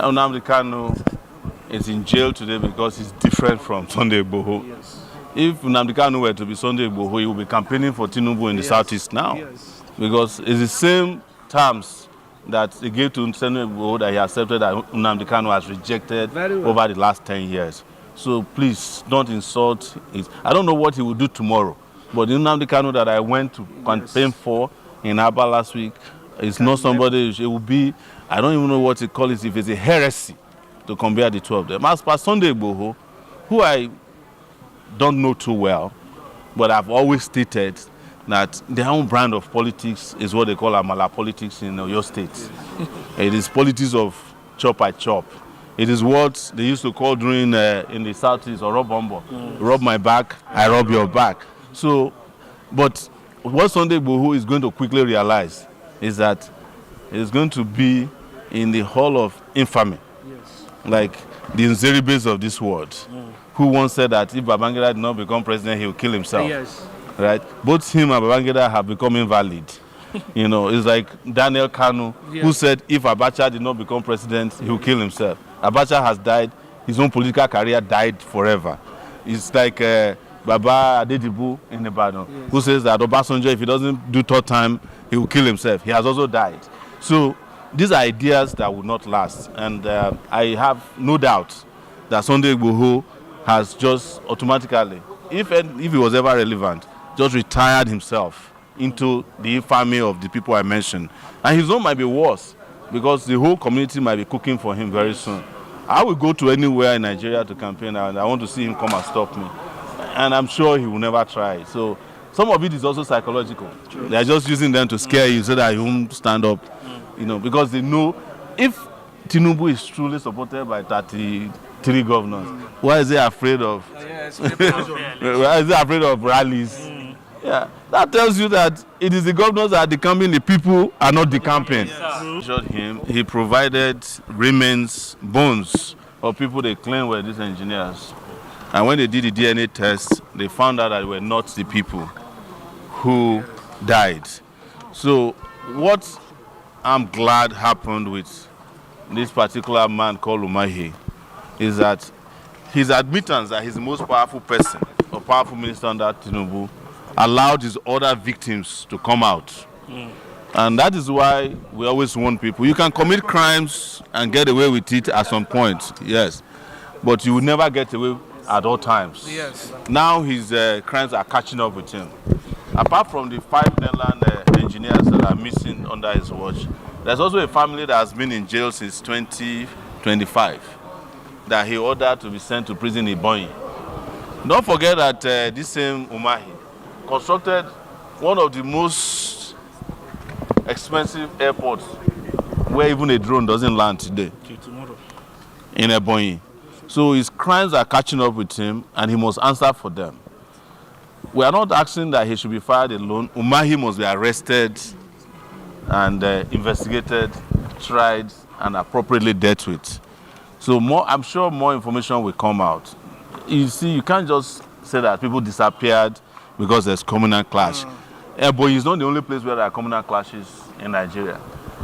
Nnamdi Kanu is in jail today because he's different from Sunday Igboho. Yes. If Nnamdi Kanu were to be Sunday Igboho, he would be campaigning for Tinubu in the southeast now. Yes. Because it's the same terms that he gave to Sunday Igboho that he accepted that Nnamdi Kanu has rejected over the last 10 years. So please don't insult it. I don't know what he will do tomorrow, but the Nnamdi Kanu that I went to campaign for in Aba last week is not somebody, it will be, I don't even know what to call it, if it's a heresy to compare the two of them. As per Sunday Igboho, who I don't know too well, but I've always stated that their own brand of politics is what they call Amala politics in your state. It is politics of chop I chop. It is what they used to call during in the southeast or rub bombo. Rub my back, I rub your back. So, but what Sunday Igboho is going to quickly realize is that it is going to be in the hall of infamy. Yes. Like the Nzeribes of this world, who once said that if Babangida did not become president, he will kill himself. Yes. Right? Both him and Babangida have become invalid. You know, it's like Daniel Kanu, who said if Abacha did not become president, he will kill himself. Abacha has died. His own political career died forever. It's like Baba Adedibu in Ibadan, who says that Obasanjo, if he doesn't do third time, he will kill himself. He has also died. So these are ideas that will not last. And I have no doubt that Sunday Igboho has just automatically, if he was ever relevant, just retired himself into the infamy of the people I mentioned. And his own might be worse, because the whole community might be cooking for him very soon. I will go to anywhere in Nigeria to campaign, and I want to see him come and stop me. And I'm sure he will never try. So some of it is also psychological. True. They are just using them to scare you so that you won't stand up. You know, because they know if Tinubu is truly supported by 33 governors, why is he afraid of? Why is he afraid of rallies? Yeah, that tells you that it is the governors that are decamping, the people are not decamping. He provided remains, bones of people they claim were these engineers. And when they did the DNA test, they found out that they were not the people who died. So what I'm glad happened with this particular man called Umahi is that his admittance that he's the most powerful person or powerful minister under Tinubu allowed his other victims to come out. And that is why we always warn people. You can commit crimes and get away with it at some point, yes. But you will never get away at all times. Yes. Now his crimes are catching up with him. Apart from the 5 Netherlands engineers that are missing under his watch, there's also a family that has been in jail since 2025 that he ordered to be sent to prison in Igboho. Don't forget that this same Umahi constructed one of the most expensive airports where even a drone doesn't land today, in Igboho. So his crimes are catching up with him and he must answer for them. We are not asking that he should be fired alone. Umahi must be arrested and investigated, tried, and appropriately dealt with. So I'm sure more information will come out. You see, you can't just say that people disappeared because there's communal clash. But it's not the only place where there are communal clashes in Nigeria,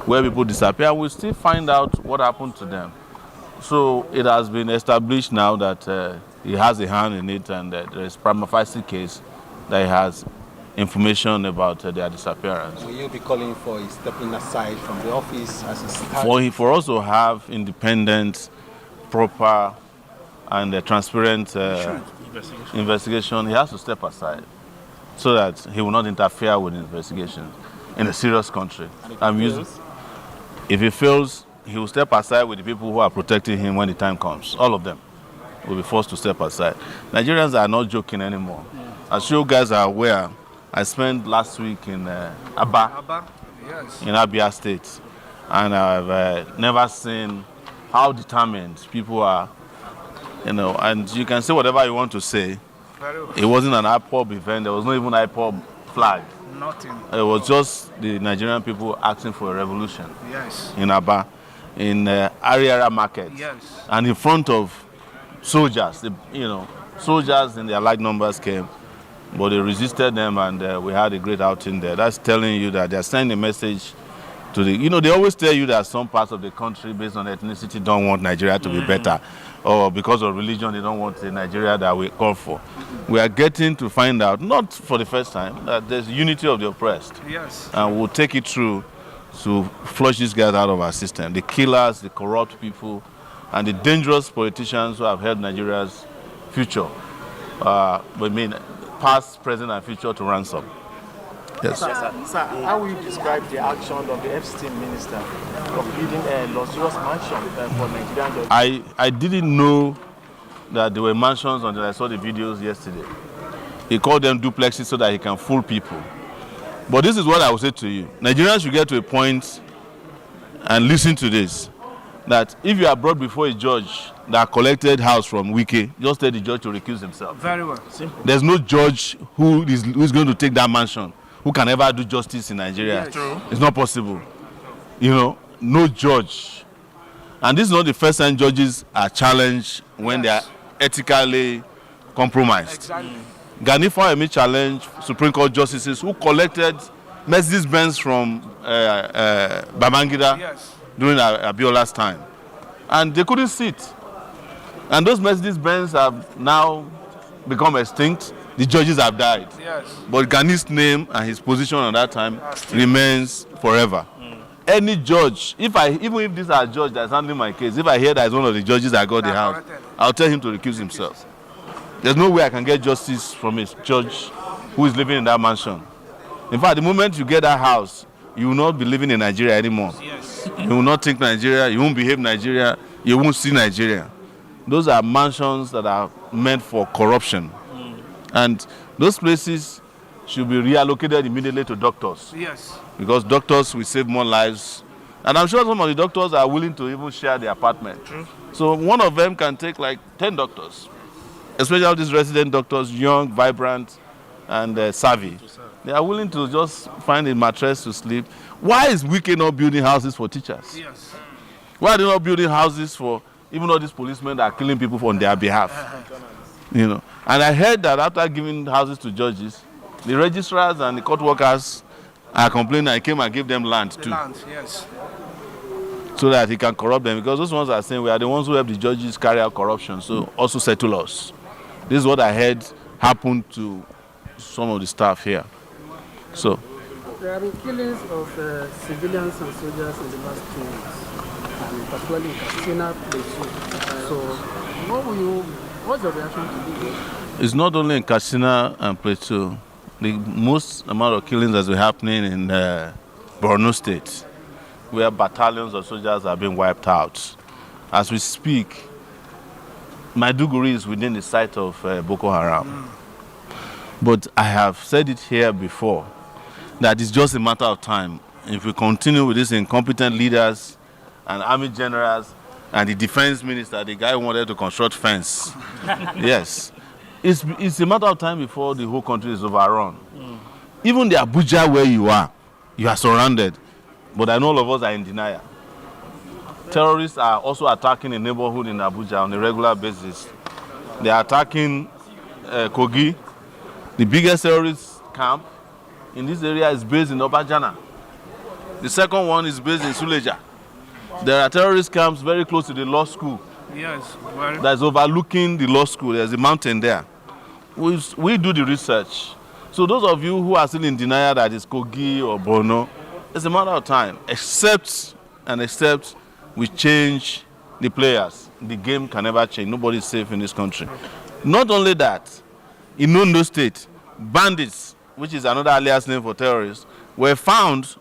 where people disappear. We'll still find out what happened to them. So it has been established now that he has a hand in it, and there is prima facie case that he has information about their disappearance. Will you be calling for a stepping aside from the office as a start? For us to have independent, proper, and transparent investigation, he has to step aside so that he will not interfere with investigations in a serious country. If he fails, he will step aside with the people who are protecting him when the time comes. All of them will be forced to step aside. Nigerians are not joking anymore. As you guys are aware, I spent last week in Aba, in Abia State, and I've never seen how determined people are, you know, and you can say whatever you want to say. It wasn't an IPOB event, there was not even an IPOB flag. Nothing. It was just the Nigerian people asking for a revolution. Yes. In Aba, in Ariara Market. Yes. And in front of soldiers, soldiers in their large numbers came, but they resisted them, and we had a great outing there. That's telling you that they're sending a message to the, they always tell you that some parts of the country based on ethnicity don't want Nigeria to be better, or because of religion they don't want the Nigeria that we call for. We are getting to find out, not for the first time, that there's unity of the oppressed. Yes. And we'll take it through to flush these guys out of our system. The killers, the corrupt people, and the dangerous politicians who have held Nigeria's future, past, present, and future to ransom. Yes. Sir, how will you describe the action of the Epstein minister of building a luxurious mansion for Nigerian judges? I didn't know that there were mansions until I saw the videos yesterday. He called them duplexes so that he can fool people. But this is what I will say to you. Nigerians should get to a point and listen to this, that if you are brought before a judge that collected house from Wike, just tell the judge to recuse himself. Very well. Simple. There's no judge who is going to take that mansion who can ever do justice in Nigeria. Yes. True. It's not possible. No judge. And this is not the first time judges are challenged when they are ethically compromised. Exactly. Gani Fawemi challenged Supreme Court justices who collected Mercedes-Benz from Babangida during Abiola's time. And they couldn't sit. And those Mercedes-Benz have now become extinct. The judges have died. Yes. But Gani's name and his position at that time remains forever. Any judge, even if this is a judge that's handling my case, if I hear that it's one of the judges that got the house, I'll tell him to recuse himself. There's no way I can get justice from a judge who is living in that mansion. In fact, the moment you get that house, you will not be living in Nigeria anymore. Yes. You will not think Nigeria, you won't behave Nigeria, you won't see Nigeria. Those are mansions that are meant for corruption. And those places should be reallocated immediately to doctors. Yes. Because doctors will save more lives. And I'm sure some of the doctors are willing to even share the apartment. True. So one of them can take like 10 doctors. Especially all these resident doctors, young, vibrant, and savvy. They are willing to just find a mattress to sleep. Why is Wike not building houses for teachers? Yes. Why are they not building houses for even all these policemen that are killing people on their behalf? And I heard that after giving houses to judges, the registrars and the court workers are complaining I came and gave them land too. Land, yes. So that he can corrupt them. Because those ones are saying we are the ones who help the judges carry out corruption, so also settle us. This is what I heard happened to some of the staff here. So there have been killings of civilians and soldiers in the last 2 weeks, and particularly in Katsina, Plateau. So what's your reaction to this? It's not only in Katsina and Plateau. The most amount of killings has been happening in Borno State, where battalions of soldiers are being wiped out. As we speak, Maiduguri is within the sight of Boko Haram. But I have said it here before, that it's just a matter of time. If we continue with these incompetent leaders and army generals and the defense minister, the guy who wanted to construct fence, yes, it's a matter of time before the whole country is overrun. Even the Abuja where you are surrounded. But I know all of us are in denial. Terrorists are also attacking a neighborhood in Abuja on a regular basis. They are attacking Kogi. The biggest terrorist camp in this area is based in Obajana. The second one is based in Suleja. There are terrorist camps very close to the law school. Yes. Very. That's overlooking the law school. There's a mountain there. We do the research. So those of you who are still in denial that it's Kogi or Borno, it's a matter of time. Except we change the players. The game can never change. Nobody is safe in this country. Not only that, in Ondo State, bandits, which is another alias name for terrorists, were found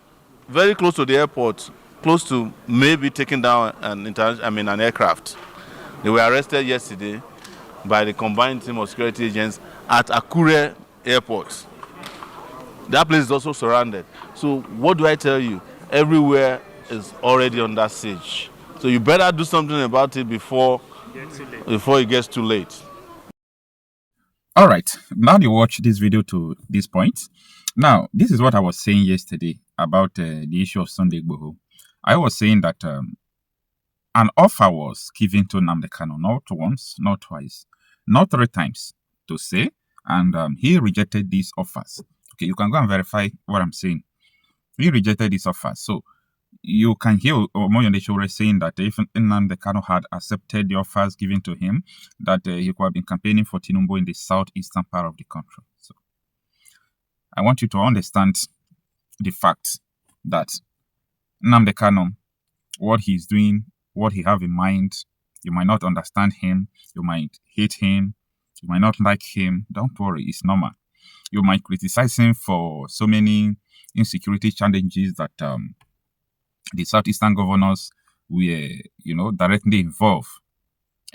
very close to the airport, close to maybe taking down an aircraft. They were arrested yesterday by the combined team of security agents at Akure Airport. That place is also surrounded. So what do I tell you? Everywhere is already under siege. So you better do something about it before it gets too late. All right, now you watch this video to this point. Now, this is what I was saying yesterday about the issue of Sunday Igboho. I was saying that an offer was given to Nnamdi Kanu, not once, not twice, not 3 times to say, and he rejected these offers. Okay, you can go and verify what I'm saying. He rejected these offers. So you can hear Omoyole Sowore saying that if Nnamdi Kanu had accepted the offers given to him, that he could have been campaigning for Tinubu in the southeastern part of the country. So I want you to understand the fact that Nnamdi Kanu, what he's doing, what he have in mind, you might not understand him, you might hate him, you might not like him. Don't worry, it's normal. You might criticize him for so many insecurity challenges that the southeastern governors were, directly involved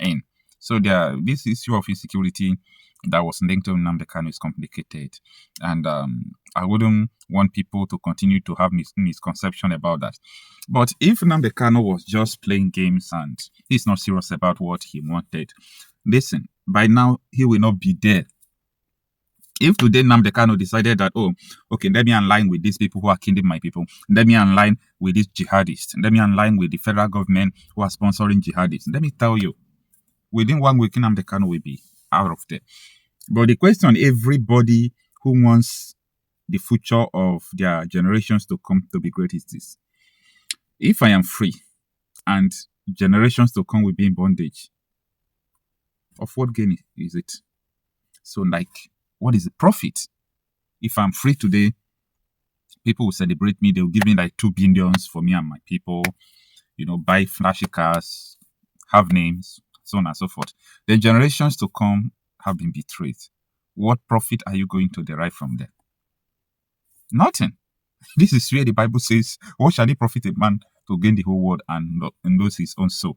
in. So this issue of insecurity that was linked to Nnamdi Kanu is complicated, and I wouldn't want people to continue to have misconception about that. But if Nnamdi Kanu was just playing games and he's not serious about what he wanted, listen, by now he will not be there. If today Nnamdi Kanu decided that, oh, okay, let me align with these people who are killing my people, let me align with these jihadists, let me align with the federal government who are sponsoring jihadists, let me tell you, within 1 week, Nnamdi Kanu will be out of there. But the question everybody who wants the future of their generations to come to be great is this. If I am free and generations to come will be in bondage, of what gain is it? So, what is the profit? If I'm free today, people will celebrate me. They'll give me 2 billion for me and my people, buy flashy cars, have names, so on and so forth. The generations to come have been betrayed. What profit are you going to derive from them? Nothing. This is where the Bible says, what shall it profit a man to gain the whole world and lose his own soul?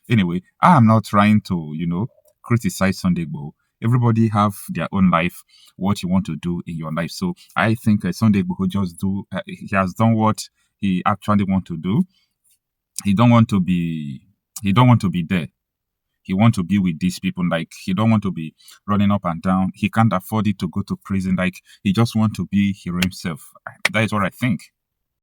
Anyway, I am not trying to, criticize Sunday Igboho. Everybody have their own life, what you want to do in your life. So I think Sunday Igboho he has done what he actually want to do. He don't want to be there. He want to be with these people. He don't want to be running up and down. He can't afford it to go to prison. He just want to be himself. That is what I think.